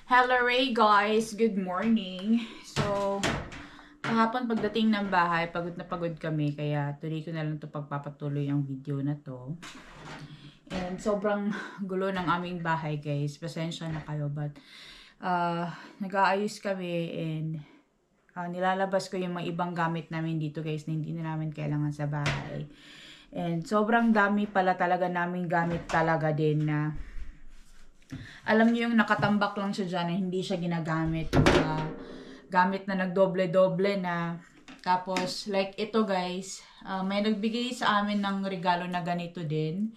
Hello Ray guys! Good morning! So, kahapon pagdating ng bahay, pagod na pagod kami. Kaya tuloy ko na lang ito pagpapatuloy ang video na to. And sobrang gulo ng aming bahay guys. Pasensya na kayo. But, nag-aayos kami and nilalabas ko yung mga ibang gamit namin dito guys na hindi na namin kailangan sa bahay. And sobrang dami pala talaga naming gamit talaga din na alam niyo yung nakatambak lang siya dyan na hindi siya ginagamit. Gamit na nagdoble-doble na. Tapos, like ito guys, may nagbigay sa amin ng regalo na ganito din.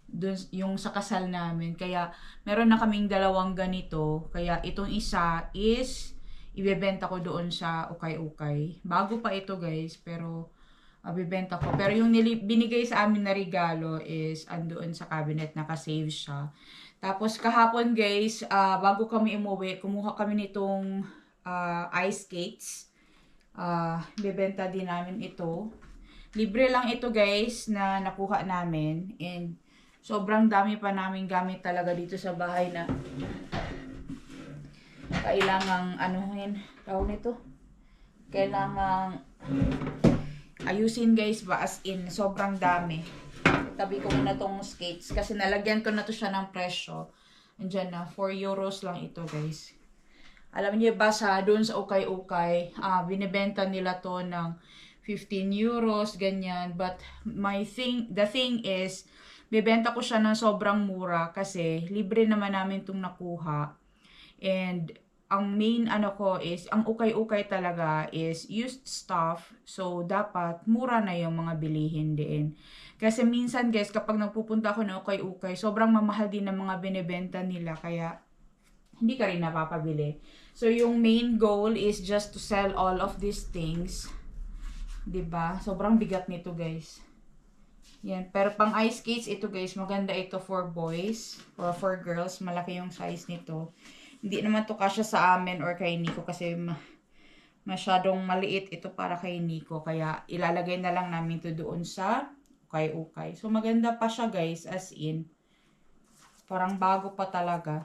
Dun, yung sa kasal namin. Kaya, meron na kaming dalawang ganito. Kaya, itong isa is, ibebenta ko doon sa ukay-ukay. Bago pa ito guys, pero bibenta ko. Pero yung binigay sa amin na regalo is andoon sa cabinet, naka-save siya. Tapos kahapon guys, bago kami umuwi, kumuha kami nitong ice skates. Bibenta din namin ito. Libre lang ito guys na nakuha namin. And sobrang dami pa namin gamit talaga dito sa bahay na kailangang tawag nito. Kailangang ayusin guys ba, as in sobrang dami. Tabi ko muna tong skates kasi nalagyan ko na to siya ng presyo. Andyan na, 4 euros lang ito guys. Alam niyo ba sa doon sa ukay-ukay, binibenta nila to ng 15 euros, ganyan. But the thing is, bibenta ko siya ng sobrang mura kasi libre naman namin itong nakuha. And ang main ang ukay-ukay talaga is used stuff. So, dapat mura na yung mga bilihin din. Kasi minsan guys, kapag nagpupunta ako ng ukay-ukay, sobrang mamahal din ng mga binibenta nila. Kaya, hindi ka rin napapabili. So, yung main goal is just to sell all of these things. 'Di ba? Sobrang bigat nito guys. Yan. Pero pang ice skates, ito guys, maganda ito for boys or for girls. Malaki yung size nito. Hindi naman to kasya sa amin or kay Nico kasi masyadong maliit ito para kay Nico. Kaya ilalagay na lang namin to doon sa ukay-ukay. So maganda pa siya guys, as in. Parang bago pa talaga.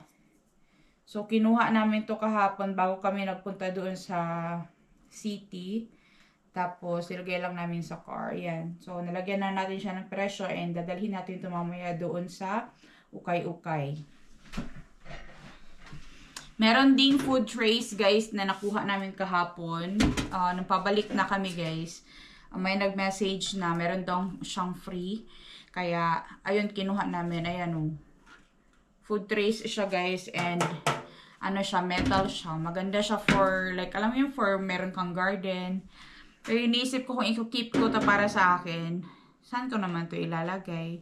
So kinuha namin to kahapon bago kami nagpunta doon sa city. Tapos ilagay lang namin sa car. Yan. So nalagyan na natin siya ng presyo and dadalhin natin ito mamaya doon sa ukay-ukay. Meron ding food trays guys na nakuha namin kahapon. Nung pabalik na kami guys, may nag-message na meron daw siyang free. Kaya ayun, kinuha namin. Ayan o. Food trays siya guys and siya, metal siya. Maganda siya for like, alam mo yung for meron kang garden. Pero iniisip ko kung i-keep ko to para sa akin. Saan ko naman to ilalagay?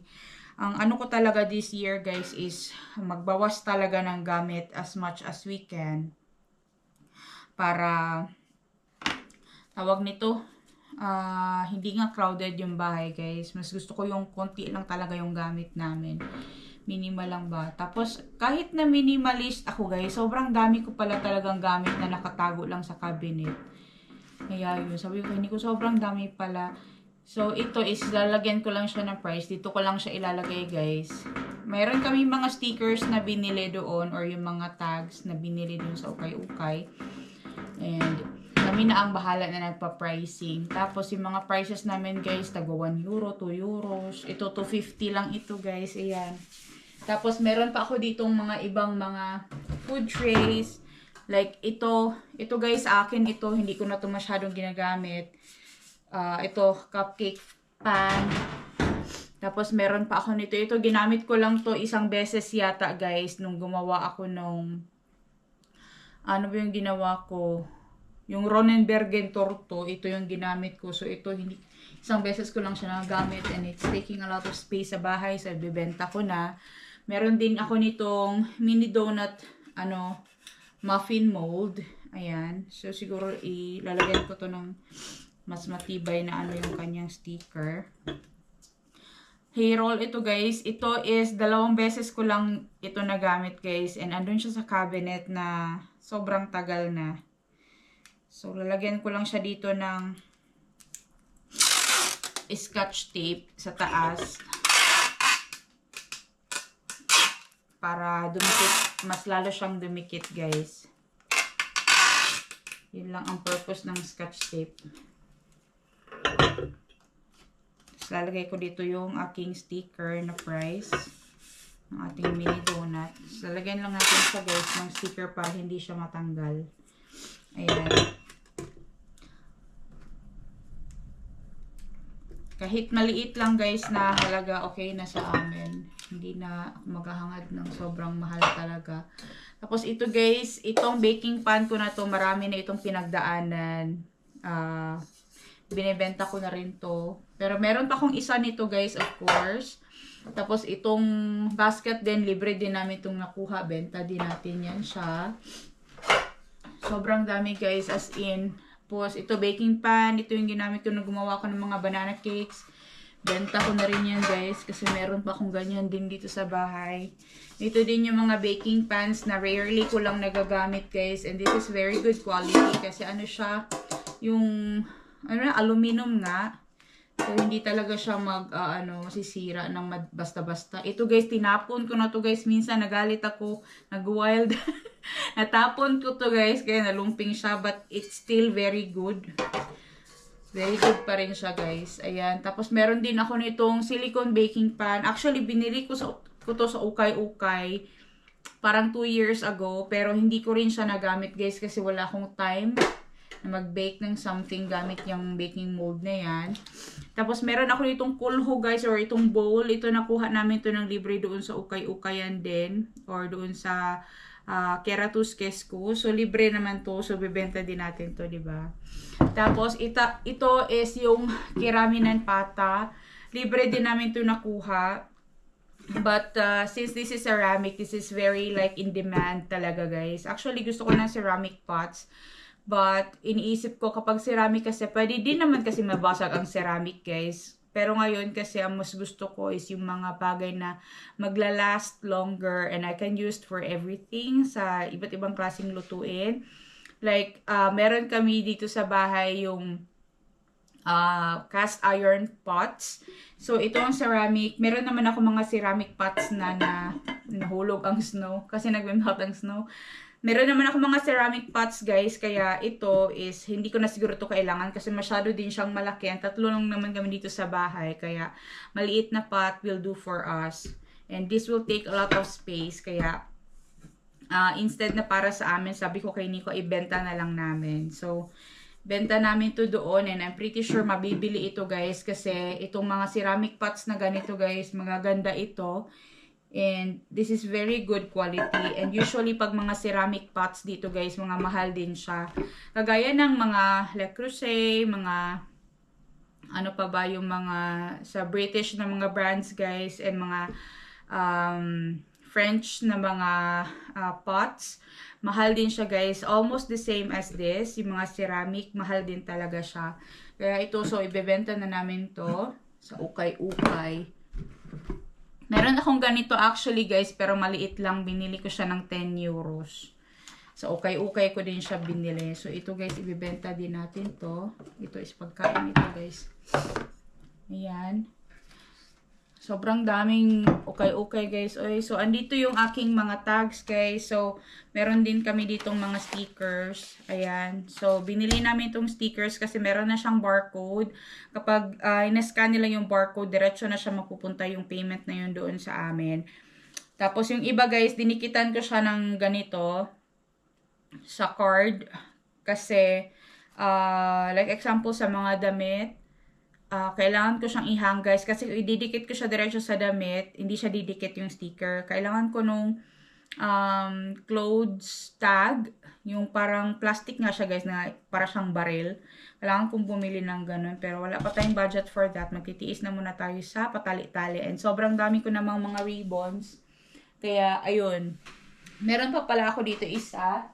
Ang ko talaga this year guys is magbawas talaga ng gamit as much as we can. Para, tawag nito, hindi nga crowded yung bahay guys. Mas gusto ko yung konti lang talaga yung gamit namin. Minimal lang ba? Tapos, kahit na minimalist ako guys, sobrang dami ko pala talagang gamit na nakatago lang sa cabinet. Kaya yun, sabi ko, hindi ko sobrang dami pala. So, ito is lalagyan ko lang siya ng price. Dito ko lang siya ilalagay, guys. Mayroon kami mga stickers na binili doon or yung mga tags na binili doon sa ukay-ukay. And kami na ang bahala na nagpa-pricing. Tapos, yung mga prices namin, guys, tagwa 1 euro, 2 euros. Ito, 250 lang ito, guys. Ayan. Tapos, meron pa ako ditong mga ibang mga food trays. Like, ito guys, akin ito. Hindi ko na ito masyadong ginagamit. Ito, cupcake pan. Tapos, meron pa ako nito. Ito, ginamit ko lang to isang beses yata, guys, nung gumawa ako nung, ano ba yung ginawa ko? Yung Ronenbergen torto, ito yung ginamit ko. So, ito, isang beses ko lang siya nagamit and it's taking a lot of space sa bahay. So, bibenta ko na. Meron din ako nitong mini donut, muffin mold. Ayan. So, siguro, ilalagyan ko to ng mas matibay na yung kanyang sticker. Hair roll ito guys. Ito is 2 beses ko lang ito nagamit guys. And andun siya sa cabinet na sobrang tagal na. So lalagyan ko lang siya dito ng scotch tape sa taas. para dumikit, mas lalo siyang dumikit, guys. Yun lang ang purpose ng Scotch tape. Tapos lalagay ko dito yung aking sticker na price ng ating mini donut. So, lalagyan lang natin siya, guys, ng sticker para hindi siya matanggal. Ayan. Kahit maliit lang, guys, na halaga, okay na sa amin. Hindi na maghahangad ng sobrang mahal talaga. Tapos ito, guys, itong baking pan ko na to, marami na itong pinagdaanan. Binibenta ko na rin to. Pero meron pa akong isa nito, guys, of course. Tapos itong basket din, libre din namin itong nakuha. Benta din natin yan siya. Sobrang dami, guys, as in. Tapos, ito baking pan. Ito yung ginamit ko na gumawa ko ng mga banana cakes. Benta ko na rin yan, guys. Kasi meron pa akong ganyan din dito sa bahay. Ito din yung mga baking pans na rarely ko lang nagagamit, guys. And this is very good quality. Kasi ano siya, yung aluminum nga. So, hindi talaga siya masisira ng basta-basta. Ito, guys, tinapon ko na to, guys. Minsan, nagalit ako. Nag-wild. Natapon ko to, guys. Kaya nalumping siya. But, it's still very good. Very good pa rin siya, guys. Ayan. Tapos, meron din ako nitong silicone baking pan. Actually, binili ko to sa ukay-ukay. Parang 2 years ago. Pero, hindi ko rin siya nagamit, guys. Kasi wala akong time na mag-bake ng something gamit yung baking mold na yan. Tapos, meron ako nitong kulho, guys, or itong bowl. Ito, nakuha namin to ng libre doon sa ukay-ukayan din. Or doon sa Keratus Kesko. So, libre naman to. So, bibenta din natin to, diba? Tapos, ito is yung kiraminan pata. Libre din namin to nakuha. But, since this is ceramic, this is very, like, in demand talaga, guys. Actually, gusto ko ng ceramic pots. But, iniisip ko kapag ceramic kasi, pwede din naman kasi mabasag ang ceramic, guys. Pero ngayon kasi, ang mas gusto ko is yung mga bagay na maglalast longer and I can use for everything sa iba't ibang klaseng lutuin. Like, meron kami dito sa bahay yung cast iron pots. So, ito ang ceramic. Meron naman ako mga ceramic pots na nahulog ang snow kasi nagme-melt ang snow. Meron naman ako mga ceramic pots, guys. Kaya ito is, hindi ko na siguro ito kailangan kasi masyado din siyang malaki. Ang tatlo lang naman kami dito sa bahay. Kaya, maliit na pot will do for us. And this will take a lot of space. Kaya, instead na para sa amin, sabi ko kay Nico, ibenta na lang namin. So, benta namin to doon. And I'm pretty sure mabibili ito, guys. Kasi, itong mga ceramic pots na ganito, guys, magaganda ito. And this is very good quality. And usually, pag mga ceramic pots dito, guys, mga mahal din siya. Kagaya ng mga Le Creuset, mga ano pa ba yung mga sa British na mga brands, guys, and mga French na mga pots. Mahal din siya, guys. Almost the same as this. Yung mga ceramic, mahal din talaga siya. Kaya ito, so, ibebenta na namin to sa ukay-ukay. Meron akong ganito actually, guys, pero maliit lang. Binili ko siya ng 10 euros. So, ukay-ukay ko din siya binili. So, ito, guys, ibibenta din natin to. Ito is pagkain ito, guys. Ayan. Sobrang daming ukay-ukay, guys. Oy, so, andito yung aking mga tags, guys. So, meron din kami ditong mga stickers. Ayan. So, binili namin itong stickers kasi meron na siyang barcode. Kapag in-scan nila yung barcode, diretso na siya mapupunta yung payment na yun doon sa amin. Tapos, yung iba, guys, dinikitan ko siya ng ganito sa card. Kasi, like example, sa mga damit, kailangan ko siyang i-hang, guys, kasi ididikit ko siya diretso sa damit, hindi siya didikit yung sticker. Kailangan ko nung clothes tag, yung parang plastic nga siya, guys, na para siyang baril. Kailangan kong bumili ng ganun, pero wala pa tayong budget for that. Magtitiis na muna tayo sa patali-tali. And sobrang dami ko namang mga ribbons. Kaya, ayun. Meron pa pala ako dito isa.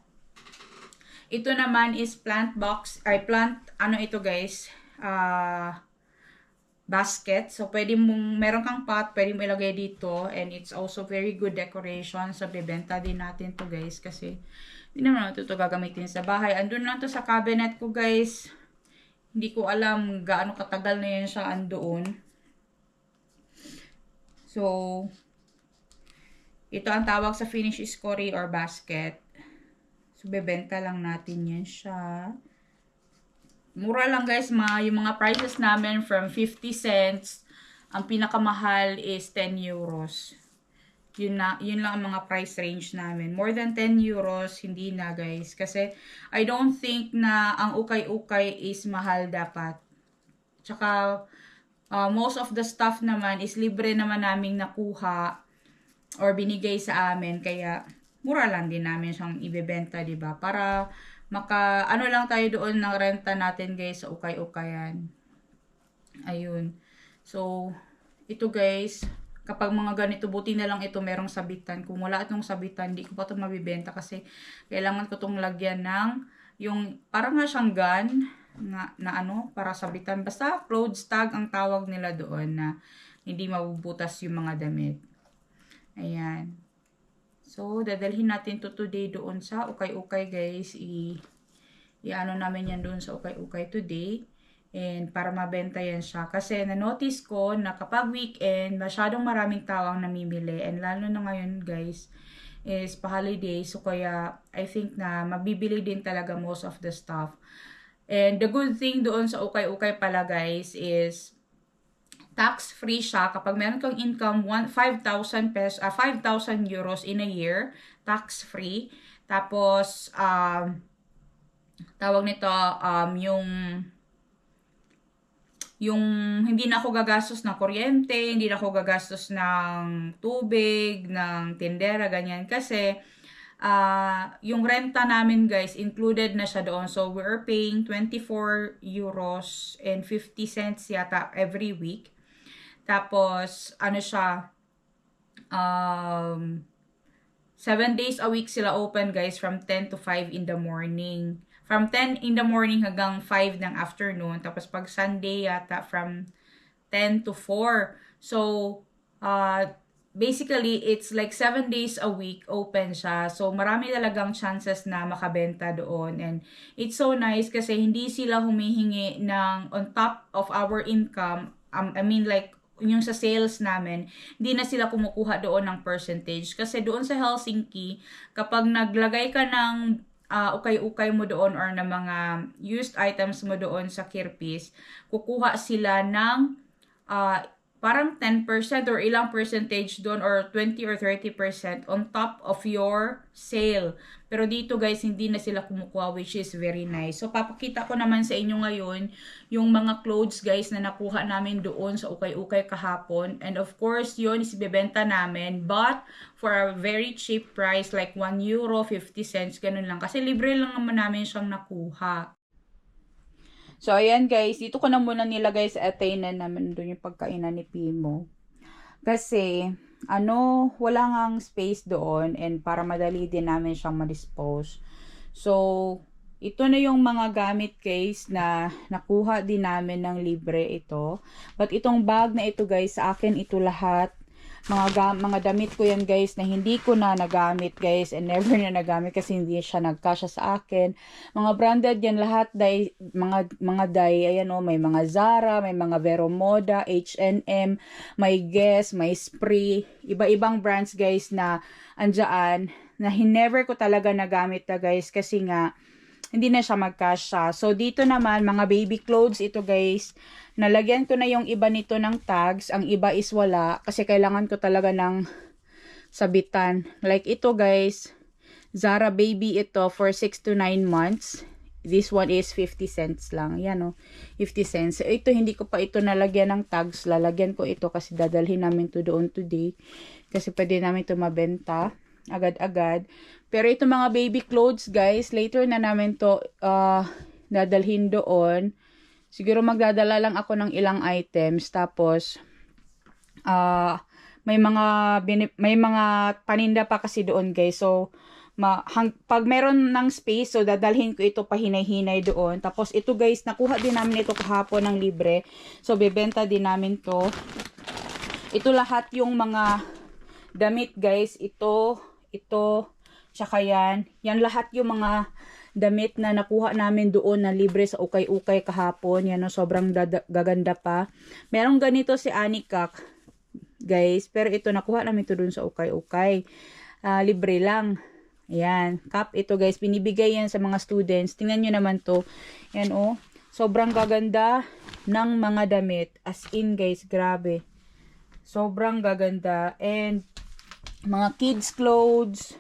Ito naman is ano ito, guys, basket. So, meron kang pot, pwede mo ilagay dito. And it's also very good decoration. So, bibenta din natin to, guys. Kasi, hindi naman natin ito gagamitin sa bahay. Andun lang to sa cabinet ko, guys. Hindi ko alam gaano katagal na yan siya andoon. So, Ito ang tawag sa Finnish Scori or basket. So, bebenta lang natin yan siya. Mura lang guys, yung mga prices namin from 50 cents. Ang pinakamahal is 10 euros. Yun lang ang mga price range namin. More than 10 euros, hindi na guys. Kasi I don't think na ang ukay-ukay is mahal dapat. Tsaka most of the stuff naman is libre naman naming nakuha or binigay sa amin. Kaya mura lang din namin siyang ibebenta, diba? Para ano lang tayo doon ng renta natin guys sa ukay-ukayan. Ayun. So, ito guys, kapag mga ganito, buti na lang ito merong sabitan. Kung wala itong sabitan, hindi ko pa ito mabibenta kasi kailangan ko itong lagyan ng yung, parang nga siyang gun na ano, para sabitan. Basta clothes tag ang tawag nila doon na hindi mabubutas yung mga damit. Ayan. So, dadalhin natin to today doon sa ukay-ukay guys. I-ano namin yan doon sa ukay-ukay today. And para mabenta yan siya. Kasi na-notice ko na kapag weekend, masyadong maraming tao ang namimili. And lalo na ngayon guys, is pa-holiday. So kaya I think na mabibili din talaga most of the stuff. And the good thing doon sa ukay-ukay pala guys is tax-free siya. Kapag meron kang income 5,000 pesos, 5,000 euros in a year, tax-free. Tapos, tawag nito, yung hindi na ako gagastos ng kuryente, hindi na ako gagastos ng tubig, ng tindera, ganyan. Kasi, yung renta namin guys, included na siya doon. So, we're paying 24 euros and 50 cents yata every week. Tapos, ano siya, 7 days a week sila open guys from 10 to 5 in the morning. From 10 in the morning hanggang 5 ng afternoon. Tapos pag Sunday yata from 10 to 4. So, basically, it's like 7 days a week open siya. So, marami talagang chances na makabenta doon. And it's so nice kasi hindi sila humihingi ng on top of our income. I mean like, yung sa sales namin, hindi na sila kumukuha doon ng percentage. Kasi doon sa Helsinki, kapag naglagay ka ng ukay-ukay mo doon or na mga used items mo doon sa Kirpis, kukuha sila ng parang 10% or ilang percentage doon or 20 or 30% on top of your sale. Pero dito guys, hindi na sila kumukuha, which is very nice. So, papakita ko naman sa inyo ngayon yung mga clothes guys na nakuha namin doon sa ukay-ukay kahapon. And of course, yun is ibebenta namin. But, for a very cheap price, like 1 euro, 50 cents, ganun lang. Kasi libre lang naman namin siyang nakuha. So, ayan guys, dito ko na muna nilagay sa attainan naman doon yung pagkainan ni Pimo. Kasi, wala ngang space doon and para madali din namin siyang ma-dispose. So, ito na yung mga gamit guys na nakuha din namin ng libre ito. But itong bag na ito guys, sa akin ito lahat. Mga damit ko yan guys na hindi ko na nagamit guys and never na nagamit kasi hindi siya nagkasya sa akin. Mga branded yan lahat, mga dye, ayan may mga Zara, may mga Vero Moda, H&M, may Guess, may Spree, iba-ibang brands guys na andyan na never ko talaga nagamit na guys kasi nga hindi na siya magkasya. So dito naman mga baby clothes ito guys. Nalagyan ko na yung iba nito ng tags. Ang iba is wala. Kasi kailangan ko talaga ng sabitan. Like ito guys. Zara baby ito for 6 to 9 months. This one is 50 cents lang. Yan 50 cents. So, ito hindi ko pa ito nalagyan ng tags. Lalagyan ko ito kasi dadalhin namin to doon today. Kasi pwede namin ito mabenta. Agad-agad. Pero ito mga baby clothes guys. Later na namin to dadalhin doon. Siguro magdadala lang ako ng ilang items. Tapos, may mga paninda pa kasi doon guys. So, pag meron ng space, so dadalhin ko ito pahinay-hinay doon. Tapos, ito guys, nakuha din namin ito kahapon ng libre. So, bebenta din namin to. Ito lahat yung mga damit guys. Ito, tsaka yan. Yan lahat yung mga damit na nakuha namin doon na libre sa ukay-ukay kahapon. Yan sobrang gaganda pa. Merong ganito si Anikak. guys. Pero ito, nakuha namin ito dun sa ukay-ukay. Libre lang. Ayan. Cup ito guys. Binibigay yan sa mga students. Tingnan nyo naman to. Ayan oh. Sobrang gaganda ng mga damit. As in guys, grabe. Sobrang gaganda. And mga kids clothes.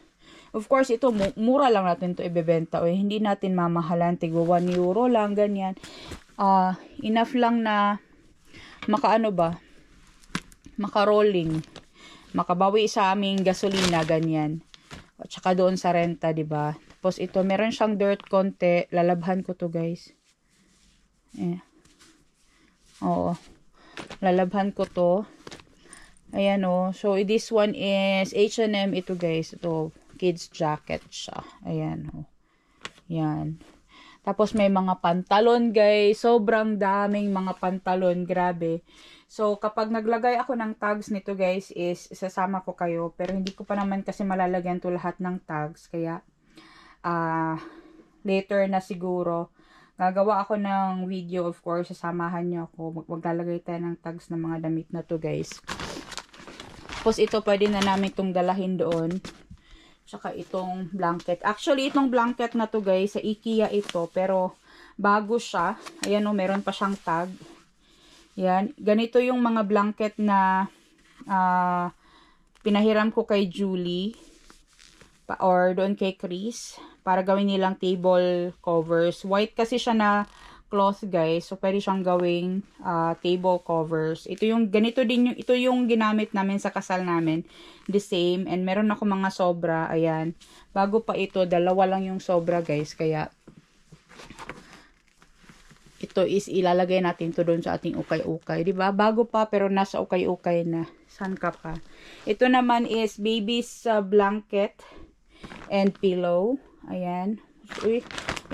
Of course, ito, mura lang natin to ibebenta. O, hindi natin mamahalan. Tigo 1 euro lang, ganyan. Enough lang na makaano ba? Makarolling. Makabawi sa aming gasolina, ganyan. At saka doon sa renta, diba? Tapos ito, meron siyang dirt konti. Lalabhan ko to guys. Oo. Lalabhan ko to. Ayan o. So, this one is H&M ito guys. Ito, kids jacket siya. Ayan o. Yan. Tapos may mga pantalon guys. Sobrang daming mga pantalon. Grabe. So, kapag naglagay ako ng tags nito guys is isasama ko kayo. Pero hindi ko pa naman kasi malalagyan to lahat ng tags. Kaya, later na siguro. Gagawa ako ng video, of course. Sasamahan nyo ako. Maglalagay tayo ng tags ng mga damit na to guys. Tapos ito, pwede na namin itong dalahin doon. Tsaka itong blanket. Actually, itong blanket na to guys, sa IKEA ito. Pero, bago siya. Ayan o, meron pa siyang tag. Yan. Ganito yung mga blanket na pinahiram ko kay Julie. Or doon kay Chris. Para gawin nilang table covers. White kasi siya na cloth guys. So, pwede siyang gawing table covers. Ito yung, ganito din yung, ito yung ginamit namin sa kasal namin. The same. And meron ako mga sobra. Ayan. Bago pa ito, dalawa lang yung sobra guys. Kaya, ito is ilalagay natin to doon sa ating ukay-ukay. Diba? Bago pa, pero nasa ukay-ukay na. San ka pa? Ito naman is baby's blanket and pillow. Ayan. Uy,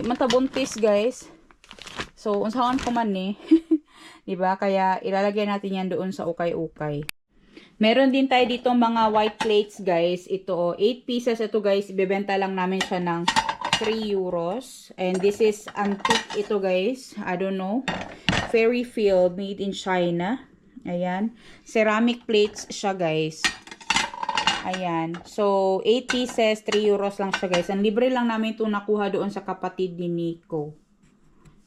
matabuntis guys. So, unsahan ko man eh. Diba? Kaya, ilalagay natin yan doon sa ukay-ukay. Meron din tayo dito mga white plates, guys. Ito, 8 pieces ito, guys. Ibebenta lang namin siya ng 3 euros. And this is antique ito, guys. I don't know. Fairy Field, made in China. Ayan. Ceramic plates siya, guys. Ayan. So, 8 pieces, 3 euros lang siya, guys. Ang libre lang namin ito nakuha doon sa kapatid ni Nico.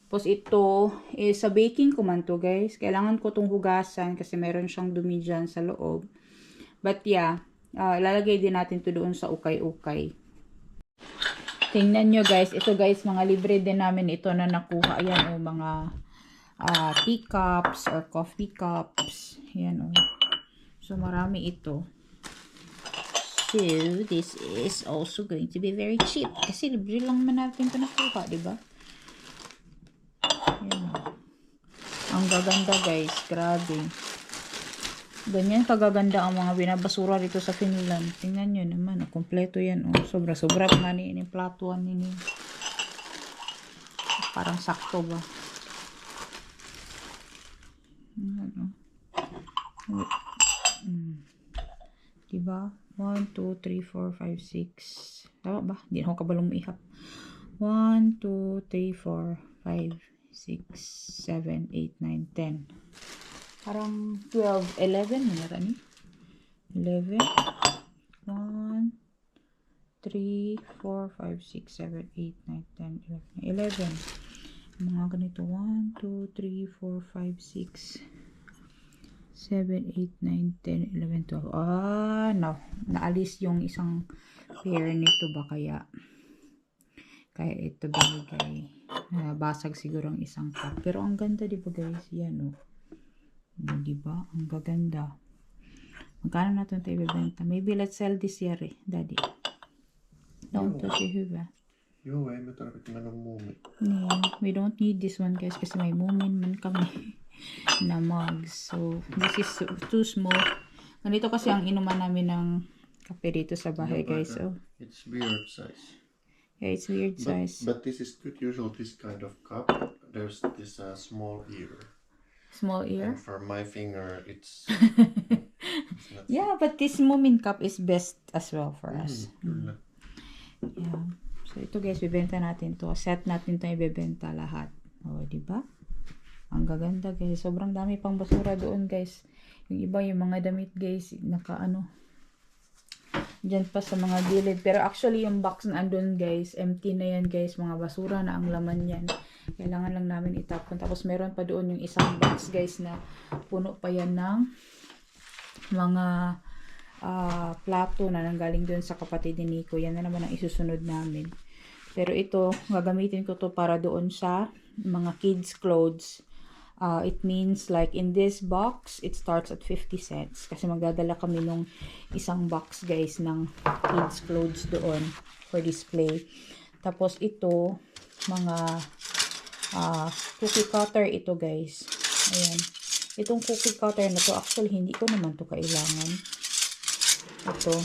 Tapos ito is sa baking ko man to guys. Kailangan ko itong hugasan kasi meron siyang dumi dyan sa loob. But yeah, ilalagay din natin to doon sa ukay-ukay. Tingnan nyo guys. Ito guys, mga libre din namin ito na nakuha. Ayan o, mga teacups or coffee cups. Ayan o. So marami ito. So this is also going to be very cheap. Kasi libre lang man natin ito nakuha, diba? Ayan. Ang gaganda guys, grabe. Ganyan kagaganda ang mga binabasura dito sa Finland. Tingnan nyo naman, kompleto yan. Oh. Sobra-sobra pa nga ni platuan nini. Parang sakto ba? Diba? 1, 2, 3, 4, 5, 6. Tama ba? Hindi na ako kabalong maihap. 1, 2, 3, 4, 5, 6, 7, 8, 9, 10. Parang 12, 11 na ni. 11, 1, 3, 4, 5, 6, 7, 8, 9, 10, 11. Mga ganito. 1, 2, 3, 4, 5, 6, 7, 8, 9, 10, 11, 12. No. Naalis yung isang pair nito ba kaya ito binigay. Basag siguro ang isang cup. Pero ang ganda diba guys? Yan o. Diba? Ang gaganda. Magkano natin ito ibibenta? Maybe let's sell this year eh, daddy. Don't touch it hyvä. Joo, ei me tarvitse mennä muumiin. Nee, we don't need this one guys kasi may muumin man kami na mugs. So, this is too small. Ganito kasi ang inuman namin ng kape dito sa bahay guys. So, it's weird size. Yeah, it's weird size. But this is good. Usually this kind of cup, there's this small ear. Small ear? And for my finger, it's not Yeah, but this Moomin cup is best as well for us. Kyllä. Yeah. So, ito guys, bibenta natin to. Set natin to ibebenta lahat. O, diba? Ang gaganda guys. Sobrang dami pang basura doon guys. Yung iba, yung mga damit guys, dyan pa sa mga gilid. Pero actually, yung box na andun guys, empty na yan guys. Mga basura na ang laman yan. Kailangan lang namin itapon. Tapos meron pa doon yung isang box guys na puno pa yan ng mga plato na nanggaling doon sa kapatid ni Nico. Yan na naman ang isusunod namin. Pero ito, gagamitin ko to para doon sa mga kids clothes. It means like in this box, it starts at 50 cents. Kasi magdadala kami nung isang box guys ng kids clothes doon for display. Tapos ito, mga cookie cutter ito guys. Ayan. Itong cookie cutter na to, actually hindi ko naman to kailangan. Ito.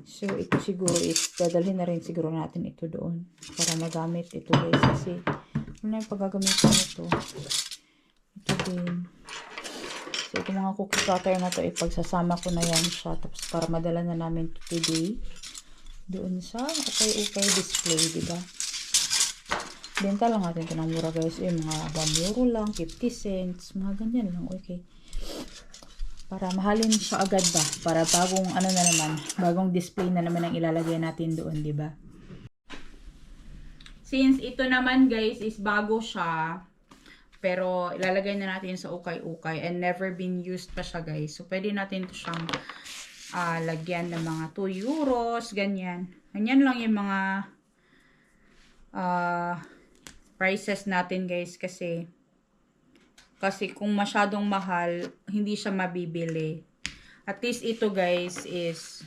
So, ito siguro is, dadalhin na rin siguro natin ito doon. Para magamit ito guys. Kasi, ano yung paggagamitin ito? Ito din. So, itong mga cookie cutter na to, ipagsasama ko na yan siya. Tapos, para madala na namin to today. Doon sa ukay-ukay display, diba? Benta lang natin ito ng mura guys. Mga bamuro lang, 50 cents. Mga ganyan lang, okay. Para mahalin siya agad ba? Para bagong ano na naman, bagong display na naman ang ilalagay natin doon, di ba? Since ito naman guys is bago siya, pero ilalagay na natin sa ukay-ukay and never been used pa siya guys. So pwede natin ito siyang lagyan ng mga 2 euros, ganyan. Ganyan lang yung mga prices natin guys kasi kung masyadong mahal, hindi siya mabibili. At least ito guys is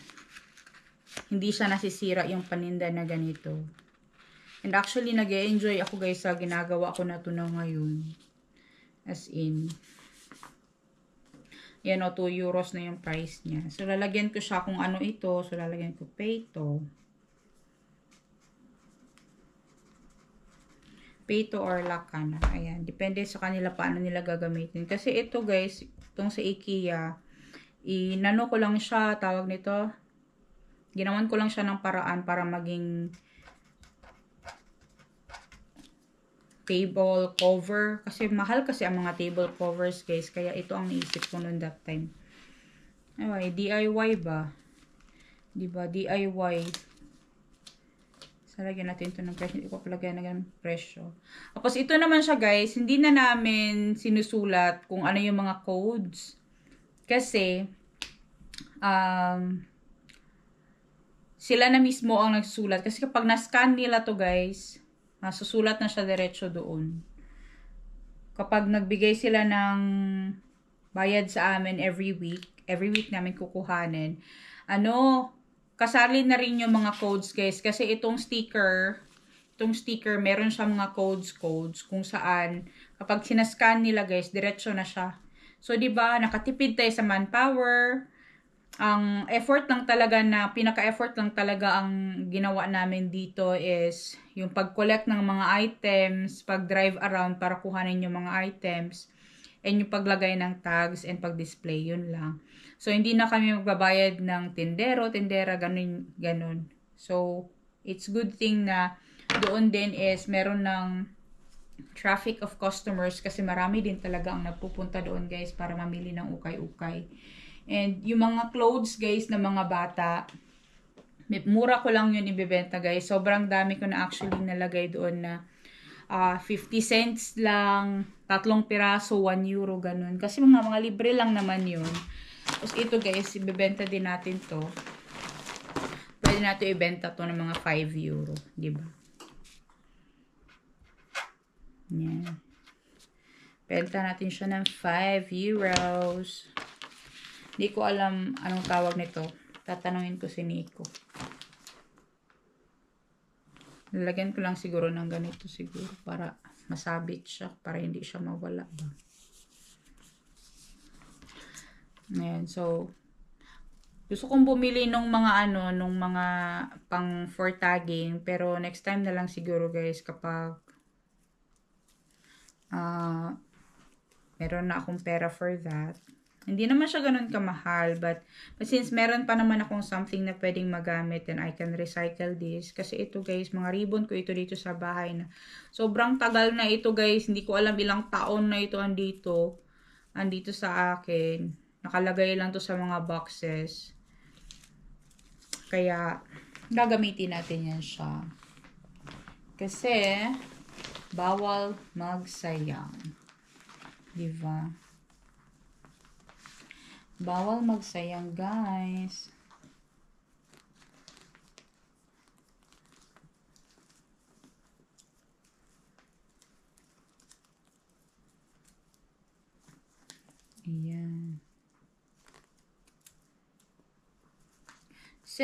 hindi siya nasisira yung paninda na ganito. And actually, nag-e-enjoy ako guys sa ginagawa ko na ito na ngayon. As in, yan o, 2 euros na yung price niya. So, lalagyan ko siya kung ano ito. So, lalagyan ko peto. Peto or lakana. Ayan. Depende sa kanila paano nila gagamitin. Kasi ito guys, itong sa IKEA, inano ko lang siya, tawag nito. Ginawan ko lang siya ng paraan para maging table cover. Kasi mahal kasi ang mga table covers guys. Kaya ito ang naisip ko noon that time. Anyway, DIY ba? Diba? DIY. Lagyan natin ito ng presyo. Hindi ko palagyan ng presyo. Tapos ito naman siya guys. Hindi na namin sinusulat kung ano yung mga codes. Kasi sila na mismo ang nagsusulat. Kasi kapag na-scan nila to guys, susulat na siya diretso doon. Kapag nagbigay sila ng bayad sa amin every week namin kukuhanin. Kasali na rin yung mga codes guys. Kasi itong sticker, meron siya mga codes kung saan kapag sinascan nila guys, diretso na siya. So, diba, nakatipid tayo sa manpower. Ang effort lang talaga pinaka-effort lang talaga ang ginawa namin dito is yung pag-collect ng mga items, pag-drive around para kuhanin yung mga items, and yung paglagay ng tags and pag-display, yun lang. So, hindi na kami magbabayad ng tendera, ganun. So, it's good thing na doon din is meron ng traffic of customers kasi marami din talaga ang nagpupunta doon guys para mamili ng ukay-ukay. And yung mga clothes guys na mga bata, mura ko lang yun ibibenta guys. Sobrang dami ko na actually nalagay doon na 50 cents lang, 3 piraso, 1 euro, ganun. Kasi mga libre lang naman yun. Tapos ito guys, ibebenta din natin to. Pwede natin ibenta to ng mga 5 euro. Diba? Yan. Benta natin siya ng 5 euros. Hindi ko alam anong tawag nito. Tatanungin ko si Nico. Lalagyan ko lang siguro ng ganito siguro para masabit siya. Para hindi siya mawala ba. Ayan, so gusto kong bumili nung mga nung mga pang for tagging, pero next time na lang siguro guys kapag meron na akong pera for that. Hindi naman siya ganun kamahal, but since meron pa naman akong something na pwedeng magamit, then I can recycle this. Kasi ito guys, mga ribbon ko ito dito sa bahay na sobrang tagal na ito guys, hindi ko alam ilang taon na ito andito. andito sa akin. Nakalagay lang to sa mga boxes. Kaya, gagamitin natin yan siya. Kasi, bawal magsayang. Diba? Bawal magsayang, guys. Ayan. So,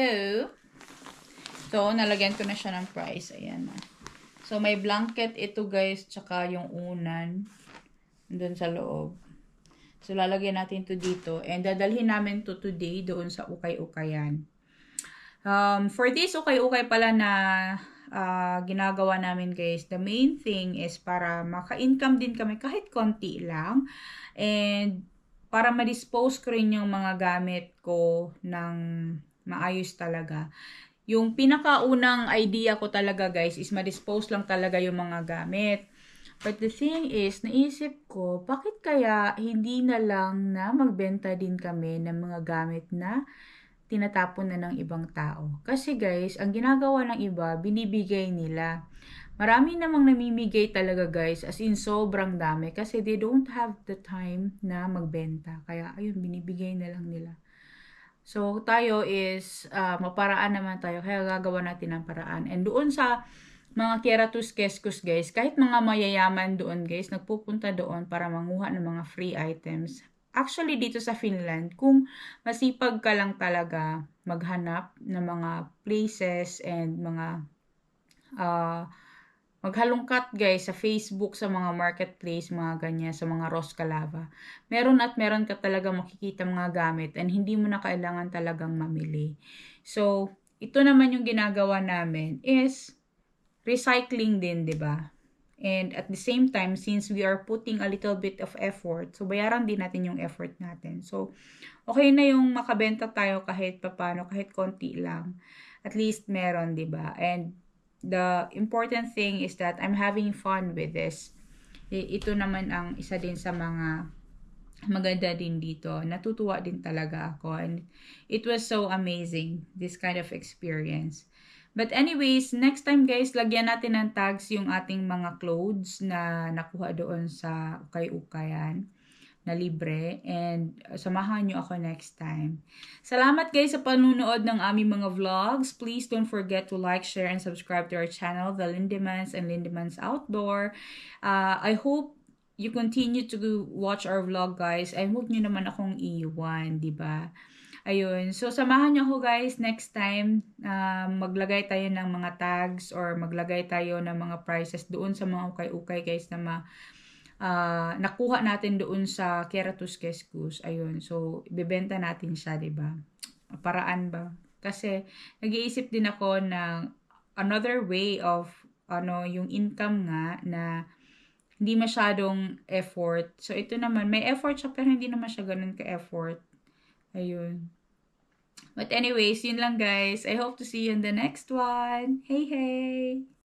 nalagyan ko na siya ng price. Ayan na. So, may blanket ito guys, tsaka yung unan doon sa loob. So, lalagyan natin to dito. And dadalhin namin to today doon sa ukay-ukayan. For this ukay-ukay pala na ginagawa namin guys, the main thing is para maka-income din kami kahit konti lang. And para ma-dispose ko rin yung mga gamit ko ng maayos talaga. Yung pinakaunang idea ko talaga guys is ma-dispose lang talaga yung mga gamit. But the thing is, naisip ko, bakit kaya hindi na lang na magbenta din kami ng mga gamit na tinatapon na ng ibang tao? Kasi guys, ang ginagawa ng iba, binibigay nila. Marami namang namimigay talaga guys, as in sobrang dami kasi they don't have the time na magbenta. Kaya ayun, binibigay na lang nila. So, tayo is, maparaan naman tayo. Kaya gagawa natin ng paraan. And doon sa mga Kieratus Keskus, guys, kahit mga mayayaman doon, guys, nagpupunta doon para manguha ng mga free items. Actually, dito sa Finland, kung masipag ka lang talaga maghanap ng mga places and mga maghalungkat guys sa Facebook, sa mga marketplace, mga ganyan, sa mga Roscalava. Meron at meron ka talaga makikita mga gamit and hindi mo na kailangan talagang mamili. So, ito naman yung ginagawa namin is recycling din, 'di ba? And at the same time, since we are putting a little bit of effort, so bayaran din natin yung effort natin. So, okay na yung makabenta tayo kahit papano, kahit konti lang. At least meron, 'di ba? And the important thing is that I'm having fun with this. Ito naman ang isa din sa mga maganda din dito. Natutuwa din talaga ako. And it was so amazing, this kind of experience. But anyways, next time guys, lagyan natin ng tags yung ating mga clothes na nakuha doon sa ukay-ukayan na libre, and samahan nyo ako next time. Salamat guys sa panunood ng aming mga vlogs. Please don't forget to like, share, and subscribe to our channel, The Lindemans and Lindemans Outdoor. I hope you continue to watch our vlog guys. I hope nyo naman akong iiwan, diba? Ayun. So, samahan nyo ako guys next time. Maglagay tayo ng mga tags or maglagay tayo ng mga prices doon sa mga ukay-ukay guys na nakuha natin doon sa Kieratus Keskus. Ayun. So, ibebenta natin siya, 'di ba? Paraan ba? Kasi nag-iisip din ako ng another way of yung income nga na hindi masyadong effort. So, ito naman, may effort siya pero hindi naman siya ganun ka-effort. Ayun. But anyways, yun lang guys. I hope to see you in the next one. Hey, hey!